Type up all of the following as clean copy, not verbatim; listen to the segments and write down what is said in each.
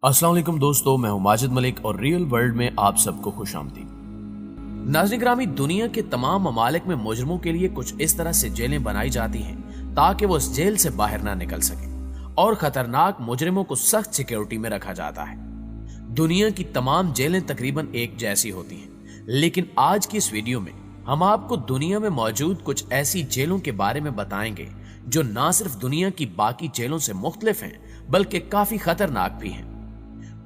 अस्सलाम वालेकुम दोस्तों, मैं हूं माजिद मलिक और रियल वर्ल्ड में आप सबको खुश आमदीद। नाज़रीन ग्रामी, दुनिया के तमाम ममालिक में मुजरिमों के लिए कुछ इस तरह से जेलें बनाई जाती हैं ताकि वो उस जेल से बाहर ना निकल सके और खतरनाक मुजरिमों को सख्त सिक्योरिटी में रखा जाता है। दुनिया की तमाम जेलें तकरीबन एक जैसी होती हैं, लेकिन आज की इस वीडियो में हम आपको दुनिया में मौजूद कुछ ऐसी जेलों के बारे में बताएंगे जो ना सिर्फ दुनिया की बाकी जेलों से मुख्तलिफ हैं बल्कि काफी खतरनाक भी हैं।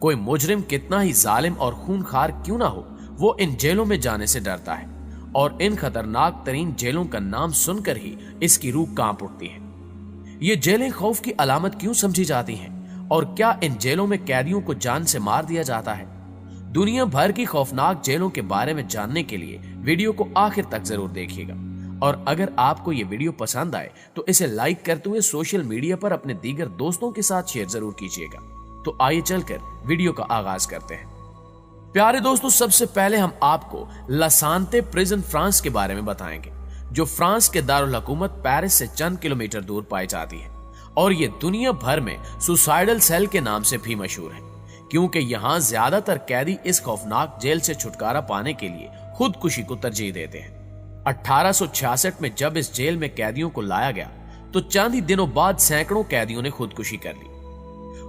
कोई मुजरिम कितना ही जालिम और खूनखार क्यों ना हो, वो इन जेलों में जाने से डरता है और इन खतरनाक तरीन जेलों का नाम सुनकर ही इसकी रूह कांप उठती है। ये जेलें खौफ की अलामत क्यों समझी जाती हैं और क्या इन जेलों में कैदियों को जान से मार दिया जाता है? दुनिया भर की खौफनाक जेलों के बारे में जानने के लिए वीडियो को आखिर तक जरूर देखिएगा और अगर आपको ये वीडियो पसंद आए तो इसे लाइक करते हुए सोशल मीडिया पर अपने दीगर दोस्तों के साथ शेयर जरूर कीजिएगा। तो आइए चलकर वीडियो का आगाज करते हैं। प्यारे दोस्तों, सबसे पहले हम आपको लसांते प्रिजन फ्रांस के बारे में बताएंगे, जो फ्रांस के दारुल हुकूमत पेरिस से चंद किलोमीटर दूर पाई जाती है और ये दुनिया भर में सुसाइडल सेल के नाम से भी मशहूर है, क्योंकि यहाँ ज्यादातर कैदी इस खौफनाक जेल से छुटकारा पाने के लिए खुदकुशी को तरजीह देते हैं। 1866 में जब इस जेल में कैदियों को लाया गया तो चंद ही दिनों बाद सैकड़ों कैदियों ने खुदकुशी कर ली।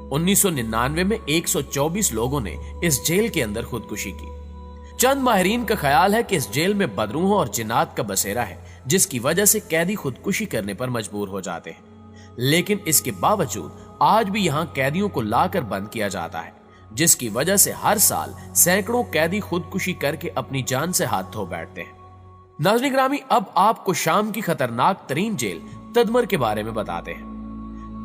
1999 में 124 लोगों ने इस जेल के अंदर खुदकुशी की। चंद माहिरीन का ख्याल है कि इस जेल में बदरूहों और जिन्नात का बसेरा है, जिसकी वजह से कैदी खुदकुशी करने पर मजबूर हो जाते हैं। लेकिन इसके बावजूद आज भी यहाँ कैदियों को लाकर बंद किया जाता है, जिसकी वजह से हर साल सैकड़ों कैदी खुदकुशी करके अपनी जान से हाथ धो बैठते हैं। नाज़रीन ग्रामी, अब आपको शाम की खतरनाक तरीन जेल तदमर के बारे में बताते हैं।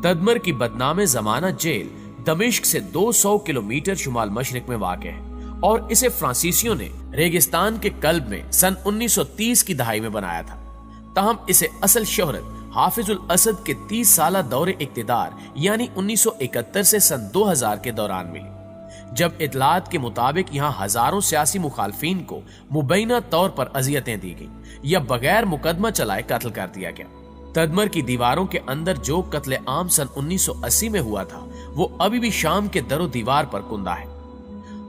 तदमर की बदनामे जमाना जेल दमिश्क से 200 किलोमीटर शुमाल मशरिक में वाक़ है और इसे फ्रांसीसियों ने रेगिस्तान के कल्ब में सन 1930 की दहाई में बनाया था। ताहम इसे असल शोहरत हाफिजुल असद के 30 साला दौरे इक्तिदार यानी 1971 से सन 2000 के दौरान मिली, जब इतलात के मुताबिक यहाँ हजारों सियासी मुखालफीन को मुबैना तौर पर अजियतें दी गई या बगैर मुकदमा चलाए कत्ल कर दिया गया। तदमर की दीवारों के अंदर जो कत्ले आम सन 1980 में हुआ था वो अभी भी शाम के दरो दीवार पर कुंदा है।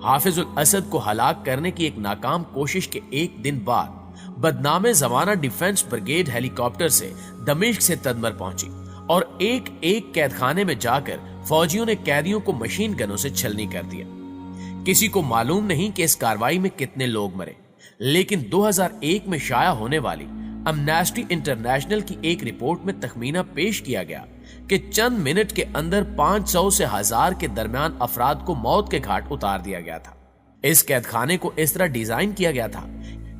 हाफिजुल असद को हलाक करने की एक नाकाम कोशिश के एक दिन बाद बदनामे जमाना डिफेंस ब्रिगेड हेलीकॉप्टर से दमिश्क से तदमर पहुंची और एक एक कैदखाने में जाकर फौजियों ने कैदियों को मशीन गनों से छलनी कर दिया। किसी को मालूम नहीं कि इस कार्रवाई में कितने लोग मरे, लेकिन 2001 में शाया होने वाली एमनेस्टी इंटरनेशनल की एक रिपोर्ट में तखमीना पेश किया गया कि चंद मिनट के अंदर 500 से 1000 के दरमियान अफराद को मौत के घाट उतार दिया गया था। इस कैदखाने को इस तरह डिजाइन किया गया था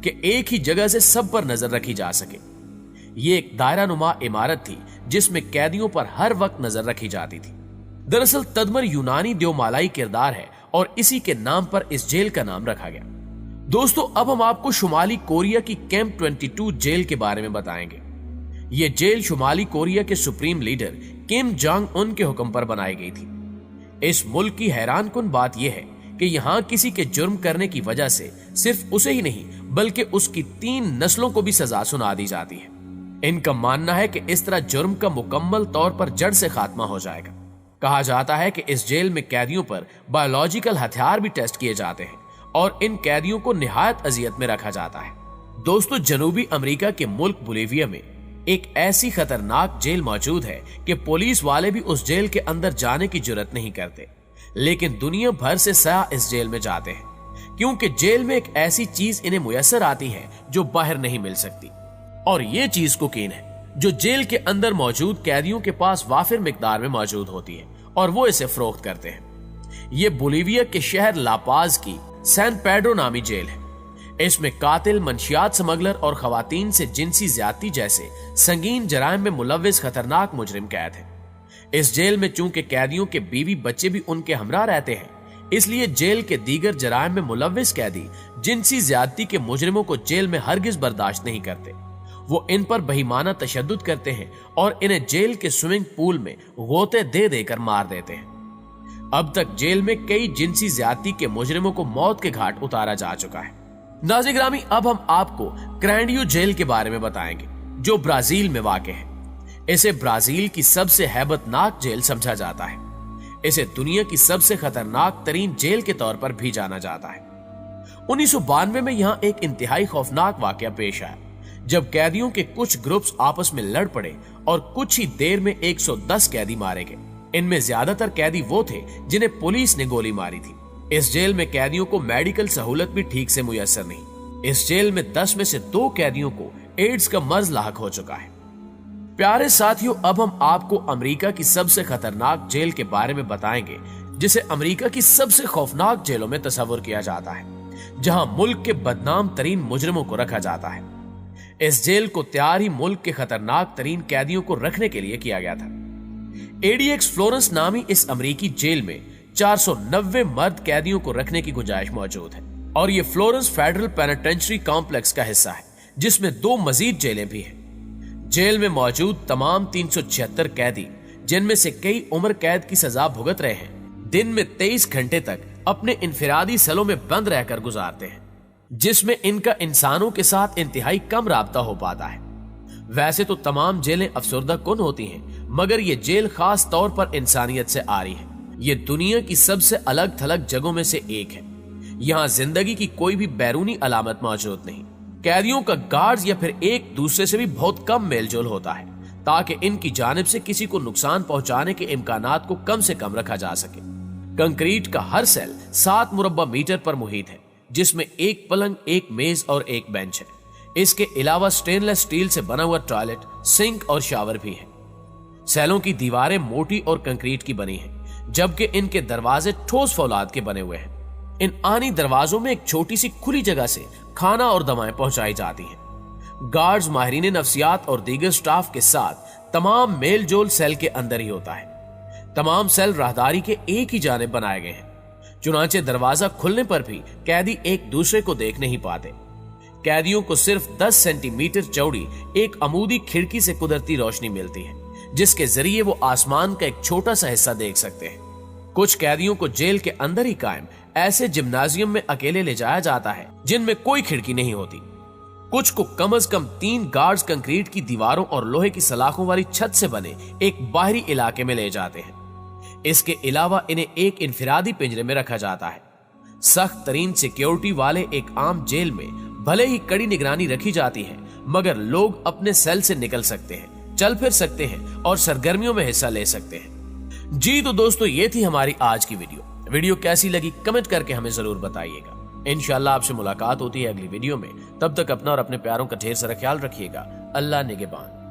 कि एक ही जगह से सब पर नजर रखी जा सके। ये एक दायरा नुमा इमारत थी जिसमें कैदियों पर हर वक्त नजर रखी जाती थी। दरअसल तदमर यूनानी देवमालाई किरदार है और इसी के नाम पर इस जेल का नाम रखा गया। दोस्तों, अब हम आपको शुमाली कोरिया की कैंप 22 जेल के बारे में बताएंगे। ये जेल शुमाली कोरिया के supreme leader Kim Jong Un के हुक्म पर बनाई गई थी। इस मुल्क की हैरानकुन बात यह है कि यहाँ किसी के जुर्म करने की वजह से सिर्फ उसे ही नहीं बल्कि उसकी 3 नस्लों को भी सजा सुना दी जाती है। इनका मानना है कि इस तरह जुर्म का मुकम्मल तौर पर जड़ से खात्मा हो जाएगा। कहा जाता है कि इस जेल में कैदियों पर बायोलॉजिकल हथियार भी टेस्ट किए जाते हैं और इन कैदियों को निहायत अजियत में रखा जाता है। दोस्तों, जनूबी अमेरिका के मुल्क बोलिविया में एक ऐसी खतरनाक जेल मौजूद है कि पुलिस वाले भी उस जेल के अंदर जाने की जुर्रत नहीं करते, लेकिन दुनिया भर से सयाह इस जेल में जाते हैं क्योंकि जेल में एक ऐसी चीज इन्हें मुयस्सर आती है जो बाहर नहीं मिल सकती, और ये चीज कोकीन है जो जेल के अंदर मौजूद कैदियों के पास वाफिर मिकदार में मौजूद होती है और वो इसे फरोख्त करते हैं। ये बोलिविया के शहर लापाज की सैन पेड्रो नामी जेल है। इसमें कातिल, मंशियात स्मगलर और खवातीन से जिनसी ज्यादती जैसे संगीन जराइम में मुलव्विस खतरनाक मुजरिम कैद है। इस जेल में चूंकि कैदियों के बीवी बच्चे भी उनके हमरा रहते हैं, इसलिए जेल के दीगर जराइम में मुलव्विस कैदी जिनसी ज्यादती के मुजरिमों को जेल में हरगिज बर्दाश्त नहीं करते। वो इन पर बेईमाना तशद्दुद करते हैं और इन्हें जेल के स्विमिंग पूल में गोते दे देकर मार देते हैं। अब तक जेल में कई जिनसी ज्यादती के मुजरिमों को मौत के घाट उतारा जा चुका है। नाज़रीन ग्रामी, अब हम आपको क्रैंडियो जेल के बारे में बताएंगे, जो ब्राजील में वाक़ है। इसे ब्राजील की सबसे हैबतनाक जेल समझा जाता है। इसे दुनिया की सबसे खतरनाक तरीन जेल के तौर पर भी जाना जाता है। 1992 में यहाँ एक इंतहाई खौफनाक वाकया पेश आया, जब कैदियों के कुछ ग्रुप्स आपस में लड़ पड़े और कुछ ही देर में 110 कैदी मारे गए। इनमें ज्यादातर कैदी वो थे जिन्हें पुलिस ने गोली मारी थी। इस जेल में कैदियों को मेडिकल सहूलत भी ठीक से मुयस्सर नहीं। इस जेल में 10 में से 2 कैदियों को एड्स का मर्ज लाहक हो चुका है। प्यारे साथियों, अब हम आपको अमेरिका की सबसे खतरनाक जेल के बारे में बताएंगे, जिसे अमेरिका की सबसे खौफनाक जेलों में तस्वर किया जाता है, जहां मुल्क के बदनाम तरीन मुजरिमों को रखा जाता है। इस जेल को तैयार ही मुल्क के खतरनाक तरीन कैदियों को रखने के लिए किया गया था। ADX फ्लोरेंस नामी इस अमेरिकी जेल में 490 मर्द कैदियों को रखने की गुंजाइश मौजूद है और ये फ्लोरेंस फेडरल पेनिटेंशियरी कॉम्प्लेक्स का हिस्सा है, जिसमें 2 मजीद जेलें भी हैं। जेल में मौजूद तमाम 376 कैदी, जिनमें से कई उम्र कैद की सजा भुगत रहे हैं, दिन में 23 घंटे तक अपने इनफिरादी सेलों में बंद रहकर गुजारते हैं, जिसमें इनका इंसानों के साथ इंतहाई कम राब्ता हो पाता है। वैसे तो तमाम जेलें अफसरदा कुन होती हैं, मगर ये जेल खास तौर पर इंसानियत से आरी है। ये दुनिया की सबसे अलग थलग जगहों में से एक है। यहाँ जिंदगी की कोई भी बैरूनी अलामत मौजूद नहीं। कैदियों का गार्ड्स या फिर एक दूसरे से भी बहुत कम मेलजोल होता है, ताकि इनकी जानिब से किसी को नुकसान पहुंचाने के इम्कानात को कम से कम रखा जा सके। कंक्रीट का हर सेल 7 मुरब्बा मीटर पर मुहित है, जिसमें एक पलंग, एक मेज और एक बेंच है। इसके अलावा स्टेनलेस स्टील से बना हुआ टॉयलेट, सिंक और शावर भी है। सेलों की दीवारें मोटी और कंक्रीट की बनी हैं, जबकि इनके दरवाजे ठोस फौलाद के बने हुए हैं। इन आनी दरवाजों में एक छोटी सी खुली जगह से खाना और दवाएं पहुंचाई जाती हैं। गार्ड्स, माहिरीन नफ्सियात और दीगर स्टाफ के साथ तमाम मेल जोल सेल के अंदर ही होता है। तमाम सेल राहदारी के एक ही जानिब बनाए गए हैं, चुनांचे दरवाजा खुलने पर भी कैदी एक दूसरे को देख नहीं पाते। कैदियों को सिर्फ 10 सेंटीमीटर चौड़ी एक अमूदी खिड़की से कुदरती रोशनी मिलती है, जिसके जरिए वो आसमान का एक छोटा सा हिस्सा देख सकते हैं। कुछ कैदियों को जेल के अंदर ही कायम ऐसे जिम्नाजियम में अकेले ले जाया जाता है, जिनमें कोई खिड़की नहीं होती। कुछ को कम से कम 3 गार्ड्स कंक्रीट की दीवारों और लोहे की सलाखों वाली छत से बने एक बाहरी इलाके में ले जाते हैं। इसके अलावा इन्हें एक इनफिरादी पिंजरे में रखा जाता है। सख्त तरीन सिक्योरिटी वाले एक आम जेल में भले ही कड़ी निगरानी रखी जाती है, मगर लोग अपने सेल से निकल सकते हैं, चल फिर सकते हैं और सरगर्मियों में हिस्सा ले सकते हैं। जी तो दोस्तों, ये थी हमारी आज की वीडियो कैसी लगी कमेंट करके हमें जरूर बताइएगा। इंशाल्लाह आपसे मुलाकात होती है अगली वीडियो में। तब तक अपना और अपने प्यारों का ढेर सारा ख्याल रखिएगा। अल्लाह निगहबान।